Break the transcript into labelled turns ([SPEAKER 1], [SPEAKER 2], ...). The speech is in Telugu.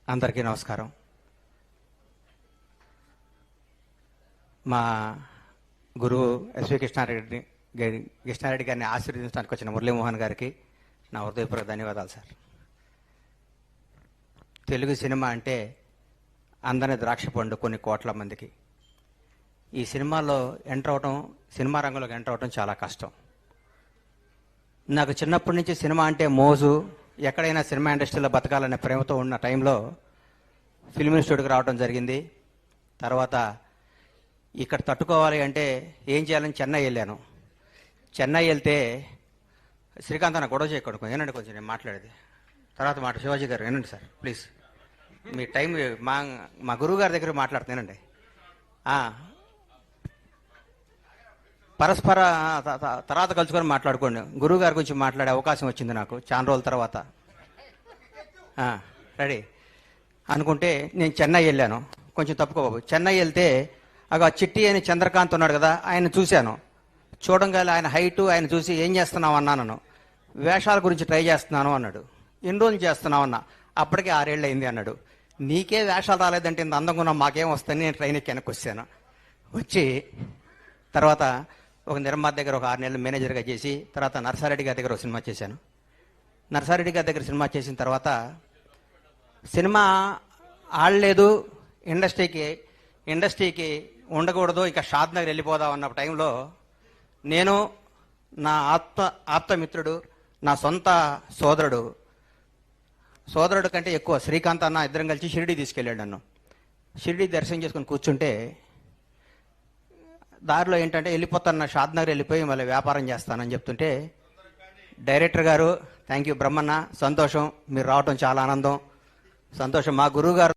[SPEAKER 1] అందరికీ నమస్కారం. మా గురువు ఎస్వి కృష్ణారెడ్డి గారిని ఆశీర్వదించడానికి వచ్చిన మురళీమోహన్ గారికి నా హృదయపూర్వక ధన్యవాదాలు సార్. తెలుగు సినిమా అంటే అందని ద్రాక్ష పండు కొన్ని కోట్ల మందికి. ఈ సినిమాలో ఎంటర్ అవటం, సినిమా రంగంలోకి ఎంటర్ అవటం చాలా కష్టం. నాకు చిన్నప్పటి నుంచి సినిమా అంటే మోజు, ఎక్కడైనా సినిమా ఇండస్ట్రీలో బతకాలనే ప్రేమతో ఉన్న టైంలో ఫిల్మ్ ఇన్స్టిట్యూట్కి రావడం జరిగింది. తర్వాత ఇక్కడ తట్టుకోవాలి అంటే ఏం చేయాలని చెన్నై వెళ్ళాను. చెన్నై వెళ్తే శ్రీకాంత్ అన్న గొడవ చేయకూడదు, ఏనండి కొంచెం నేను మాట్లాడేది తర్వాత శివాజీ గారు ఏనండి సార్ ప్లీజ్, మీ టైం మా గురువు గారి దగ్గర మాట్లాడుతున్నానండి. పరస్పర తర్వాత కలుసుకొని మాట్లాడుకోండి. గురువు గారి గురించి మాట్లాడే అవకాశం వచ్చింది నాకు చాలా రోజుల తర్వాత. రెడీ అనుకుంటే నేను చెన్నై వెళ్ళాను. కొంచెం తప్పుకోబాబు. చెన్నై వెళ్తే ఆ చిట్టి అని చంద్రకాంత్ ఉన్నాడు కదా, ఆయన చూశాను. చూడంగానే ఆయన హైటు ఆయన చూసి ఏం చేస్తున్నావు అన్నాను. వేషాల గురించి ట్రై చేస్తున్నాను అన్నాడు. ఎన్ని రోజులు చేస్తున్నావు అన్నా. అప్పటికే 6 ఏళ్ళు అయింది అన్నాడు. నీకే వేషాలు రాలేదంటే ఇంత అందంగా ఉన్నా మాకేం వస్తాయని నేను ట్రైన్ ఎక్కి వెనక్కి వచ్చాను. వచ్చి తర్వాత ఒక నిర్మాత దగ్గర ఒక 6 నెలలు మేనేజర్గా చేసి తర్వాత నర్సారెడ్డి గారి దగ్గర ఒక సినిమా చేశాను. నర్సారెడ్డి గారి దగ్గర సినిమా చేసిన తర్వాత సినిమా ఆడలేదు, ఇండస్ట్రీకి ఉండకూడదు, ఇక షాద్ నగర్ వెళ్ళిపోదాం అన్న టైంలో నేను నా ఆప్తమిత్రుడు, నా సొంత సోదరుడు కంటే ఎక్కువ శ్రీకాంత్ అన్న ఇద్దరం కలిసి షిరిడి తీసుకెళ్ళాడు నన్ను. షిరిడి దర్శనం చేసుకుని కూర్చుంటే దారిలో ఏంటంటే వెళ్ళిపోతాను, షాద్ నగర్ వెళ్ళిపోయి మళ్ళీ వ్యాపారం చేస్తానని చెప్తుంటే డైరెక్టర్ గారు థ్యాంక్ యూ బ్రహ్మన్న, సంతోషం, మీరు రావటం చాలా ఆనందం, సంతోషం. మా గురువు గారు